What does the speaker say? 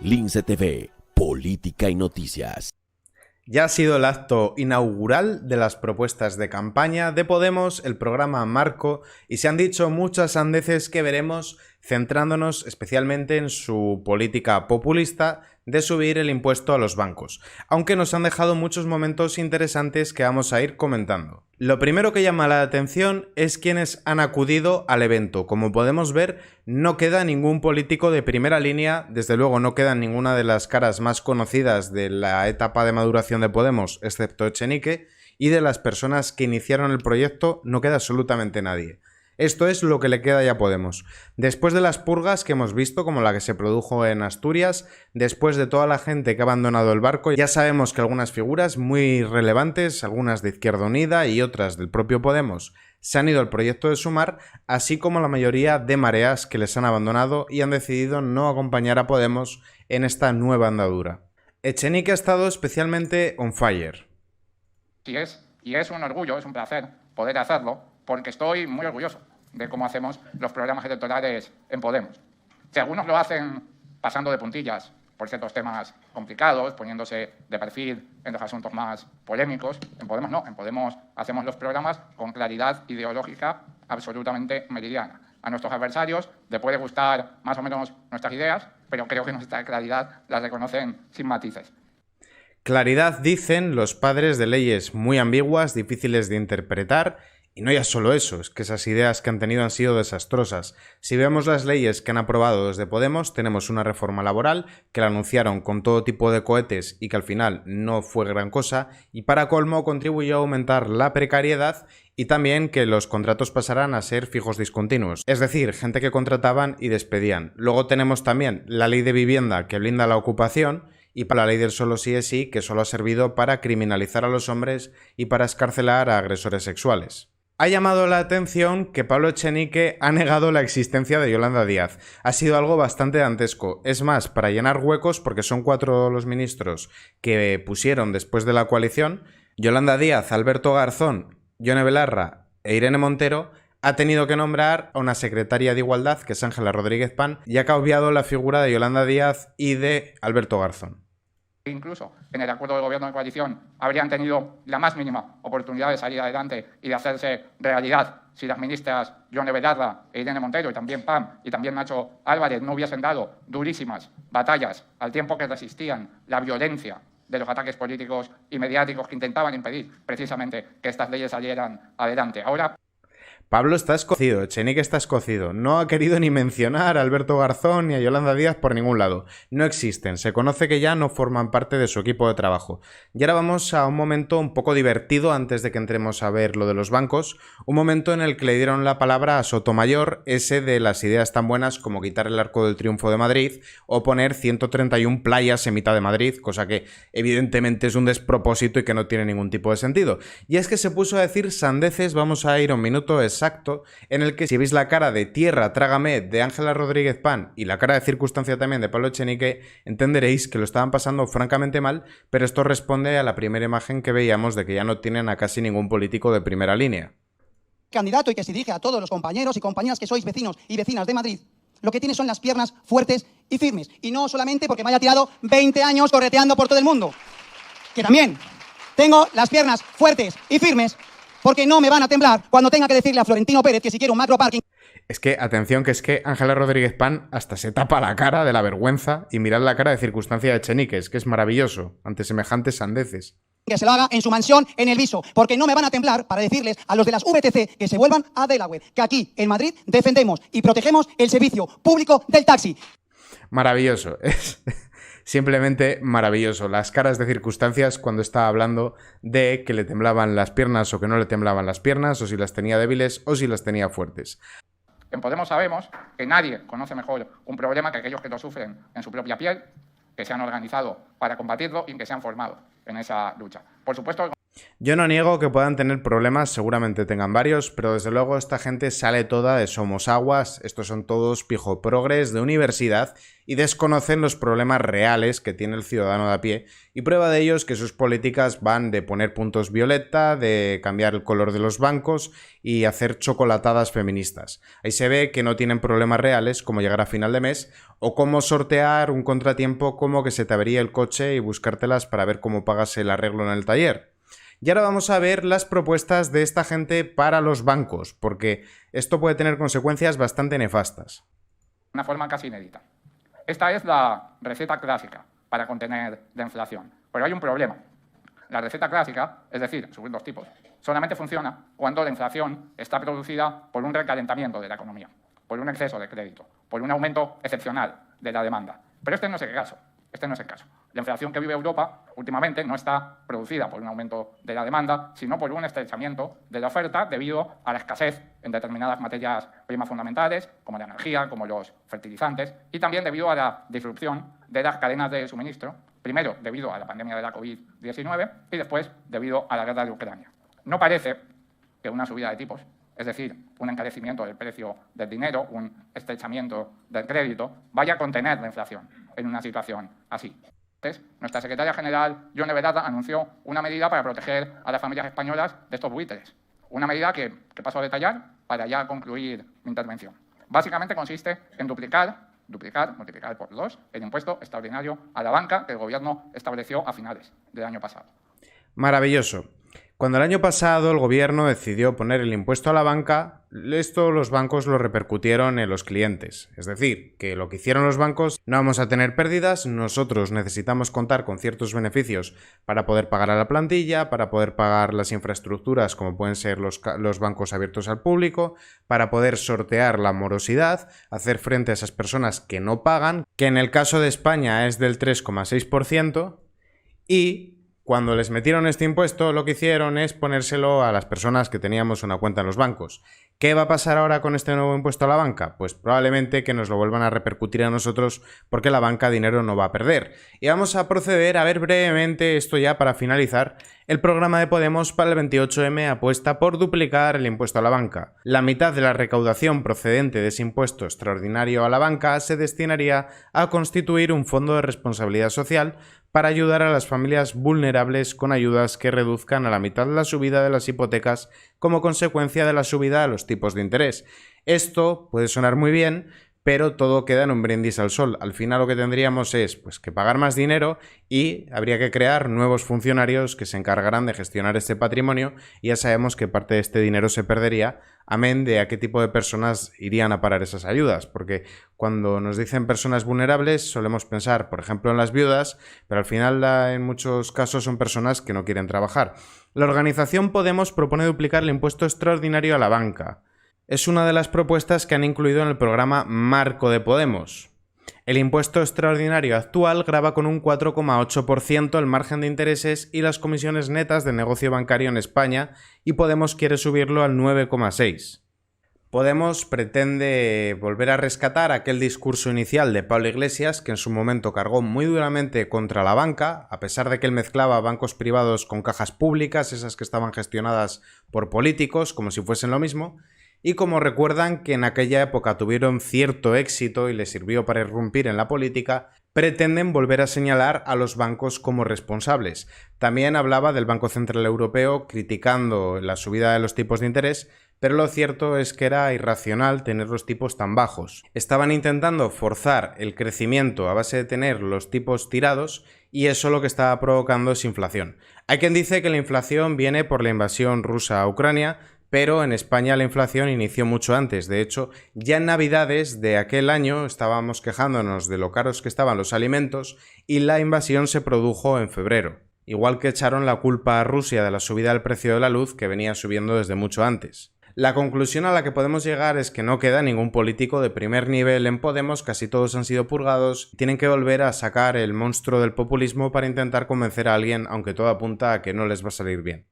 Lince TV, Política y Noticias. Ya ha sido el acto inaugural de las propuestas de campaña de Podemos, el programa Marco, y se han dicho muchas sandeces que veremos, centrándonos especialmente en su política populista de subir el impuesto a los bancos, aunque nos han dejado muchos momentos interesantes que vamos a ir comentando. Lo primero que llama la atención es quienes han acudido al evento. Como podemos ver, no queda ningún político de primera línea, desde luego no queda ninguna de las caras más conocidas de la etapa de maduración de Podemos, excepto Echenique, y de las personas que iniciaron el proyecto no queda absolutamente nadie. Esto es lo que le queda ya a Podemos. Después de las purgas que hemos visto, como la que se produjo en Asturias, después de toda la gente que ha abandonado el barco, ya sabemos que algunas figuras muy relevantes, algunas de Izquierda Unida y otras del propio Podemos, se han ido al proyecto de Sumar, así como la mayoría de mareas que les han abandonado y han decidido no acompañar a Podemos en esta nueva andadura. Echenique ha estado especialmente on fire. Y es un orgullo, es un placer poder hacerlo, porque estoy muy orgulloso de cómo hacemos los programas electorales en Podemos. Si algunos lo hacen pasando de puntillas por ciertos temas complicados, poniéndose de perfil en los asuntos más polémicos, en Podemos no, en Podemos hacemos los programas con claridad ideológica absolutamente meridiana. A nuestros adversarios les puede gustar más o menos nuestras ideas, pero creo que nuestra claridad las reconocen sin matices. Claridad dicen los padres de leyes muy ambiguas, difíciles de interpretar. Y no ya solo eso, es que esas ideas que han tenido han sido desastrosas. Si vemos las leyes que han aprobado desde Podemos, tenemos una reforma laboral que la anunciaron con todo tipo de cohetes y que al final no fue gran cosa, y para colmo contribuyó a aumentar la precariedad y también que los contratos pasaran a ser fijos discontinuos, es decir, gente que contrataban y despedían. Luego tenemos también la ley de vivienda que blinda la ocupación, y para la ley del solo sí es sí, que solo ha servido para criminalizar a los hombres y para escarcelar a agresores sexuales. Ha llamado la atención que Pablo Echenique ha negado la existencia de Yolanda Díaz. Ha sido algo bastante dantesco. Es más, para llenar huecos, porque son 4 los ministros que pusieron después de la coalición, Yolanda Díaz, Alberto Garzón, Yone Belarra e Irene Montero, ha tenido que nombrar a una secretaria de Igualdad, que es Ángela Rodríguez Pan, ya que ha obviado la figura de Yolanda Díaz y de Alberto Garzón. Incluso en el acuerdo de gobierno de coalición habrían tenido la más mínima oportunidad de salir adelante y de hacerse realidad si las ministras Yone Belarra e Irene Montero y también Pam y también Nacho Álvarez no hubiesen dado durísimas batallas al tiempo que resistían la violencia de los ataques políticos y mediáticos que intentaban impedir precisamente que estas leyes salieran adelante. Ahora Pablo está escocido, Echenique está escocido. No ha querido ni mencionar a Alberto Garzón ni a Yolanda Díaz por ningún lado. No existen, se conoce que ya no forman parte de su equipo de trabajo. Y ahora vamos a un momento un poco divertido antes de que entremos a ver lo de los bancos. Un momento en el que le dieron la palabra a Sotomayor, ese de las ideas tan buenas como quitar el Arco del Triunfo de Madrid o poner 131 playas en mitad de Madrid, cosa que evidentemente es un despropósito y que no tiene ningún tipo de sentido. Y es que se puso a decir sandeces, vamos a ir a un minuto exacto, en el que si veis la cara de tierra, trágame de Ángela Rodríguez Pan y la cara de circunstancia también de Pablo Echenique, entenderéis que lo estaban pasando francamente mal, pero esto responde a la primera imagen que veíamos de que ya no tienen a casi ningún político de primera línea. Candidato y que se dirige a todos los compañeros y compañeras que sois vecinos y vecinas de Madrid, lo que tiene son las piernas fuertes y firmes, y no solamente porque me haya tirado 20 años correteando por todo el mundo, que también tengo las piernas fuertes y firmes porque no me van a temblar cuando tenga que decirle a Florentino Pérez que si quiere un macroparking. Es que, atención, que es que Ángela Rodríguez Pan hasta se tapa la cara de la vergüenza y mirad la cara de circunstancia de Echenique, es que es maravilloso ante semejantes sandeces. Que se lo haga en su mansión en El Viso, porque no me van a temblar para decirles a los de las VTC que se vuelvan a Delaware, que aquí en Madrid defendemos y protegemos el servicio público del taxi. Maravilloso, es simplemente maravilloso. Las caras de circunstancias cuando estaba hablando de que le temblaban las piernas o que no le temblaban las piernas, o si las tenía débiles o si las tenía fuertes. en Podemos sabemos que nadie conoce mejor un problema que aquellos que lo sufren en su propia piel, que se han organizado para combatirlo y que se han formado en esa lucha. Por supuesto. Yo no niego que puedan tener problemas, seguramente tengan varios, pero desde luego esta gente sale toda de Somos Aguas, estos son todos pijoprogres de universidad y desconocen los problemas reales que tiene el ciudadano de a pie, y prueba de ello es que sus políticas van de poner puntos violeta, de cambiar el color de los bancos y hacer chocolatadas feministas. Ahí se ve que no tienen problemas reales como llegar a final de mes o cómo sortear un contratiempo como que se te avería el coche y buscártelas para ver cómo pagas el arreglo en el taller. Y ahora vamos a ver las propuestas de esta gente para los bancos, porque esto puede tener consecuencias bastante nefastas. Una forma casi inédita. Esta es la receta clásica para contener la inflación. Pero hay un problema. La receta clásica, es decir, subir los tipos, solamente funciona cuando la inflación está producida por un recalentamiento de la economía, por un exceso de crédito, por un aumento excepcional de la demanda. Pero este no es el caso. Este no es el caso. La inflación que vive Europa últimamente no está producida por un aumento de la demanda, sino por un estrechamiento de la oferta debido a la escasez en determinadas materias primas fundamentales, como la energía, como los fertilizantes, y también debido a la disrupción de las cadenas de suministro, primero debido a la pandemia de la COVID-19 y después debido a la guerra de Ucrania. No parece que una subida de tipos, es decir, un encarecimiento del precio del dinero, un estrechamiento del crédito, vaya a contener la inflación en una situación así. Entonces, nuestra secretaria general, Yone Belarra, anunció una medida para proteger a las familias españolas de estos buitres. Una medida que paso a detallar para ya concluir mi intervención. Básicamente consiste en multiplicar por 2 el impuesto extraordinario a la banca que el Gobierno estableció a finales del año pasado. Maravilloso. Cuando el año pasado el gobierno decidió poner el impuesto a la banca, esto los bancos lo repercutieron en los clientes. Es decir, que lo que hicieron los bancos, no vamos a tener pérdidas, nosotros necesitamos contar con ciertos beneficios para poder pagar a la plantilla, para poder pagar las infraestructuras como pueden ser los bancos abiertos al público, para poder sortear la morosidad, hacer frente a esas personas que no pagan, que en el caso de España es del 3,6%, y cuando les metieron este impuesto, lo que hicieron es ponérselo a las personas que teníamos una cuenta en los bancos. ¿Qué va a pasar ahora con este nuevo impuesto a la banca? Pues probablemente que nos lo vuelvan a repercutir a nosotros porque la banca dinero no va a perder. Y vamos a proceder a ver brevemente, esto ya para finalizar, el programa de Podemos para el 28M apuesta por duplicar el impuesto a la banca. La mitad de la recaudación procedente de ese impuesto extraordinario a la banca se destinaría a constituir un fondo de responsabilidad social para ayudar a las familias vulnerables con ayudas que reduzcan a la mitad la subida de las hipotecas como consecuencia de la subida de los tipos de interés. Esto puede sonar muy bien, pero todo queda en un brindis al sol. Al final lo que tendríamos es pues, que pagar más dinero y habría que crear nuevos funcionarios que se encargarán de gestionar este patrimonio y ya sabemos que parte de este dinero se perdería, amén de a qué tipo de personas irían a parar esas ayudas, porque cuando nos dicen personas vulnerables solemos pensar, por ejemplo, en las viudas, pero al final en muchos casos son personas que no quieren trabajar. La organización Podemos propone duplicar el impuesto extraordinario a la banca. Es una de las propuestas que han incluido en el programa Marco de Podemos. El impuesto extraordinario actual grava con un 4,8% el margen de intereses y las comisiones netas de negocio bancario en España y Podemos quiere subirlo al 9,6%. Podemos pretende volver a rescatar aquel discurso inicial de Pablo Iglesias que en su momento cargó muy duramente contra la banca, a pesar de que él mezclaba bancos privados con cajas públicas, esas que estaban gestionadas por políticos, como si fuesen lo mismo. Y como recuerdan que en aquella época tuvieron cierto éxito y les sirvió para irrumpir en la política, pretenden volver a señalar a los bancos como responsables. También hablaba del Banco Central Europeo criticando la subida de los tipos de interés, pero lo cierto es que era irracional tener los tipos tan bajos. Estaban intentando forzar el crecimiento a base de tener los tipos tirados y eso lo que estaba provocando es inflación. Hay quien dice que la inflación viene por la invasión rusa a Ucrania, pero en España la inflación inició mucho antes. De hecho, ya en Navidades de aquel año estábamos quejándonos de lo caros que estaban los alimentos y la invasión se produjo en febrero. Igual que echaron la culpa a Rusia de la subida del precio de la luz que venía subiendo desde mucho antes. La conclusión a la que podemos llegar es que no queda ningún político de primer nivel en Podemos, casi todos han sido purgados, y tienen que volver a sacar el monstruo del populismo para intentar convencer a alguien, aunque todo apunta a que no les va a salir bien.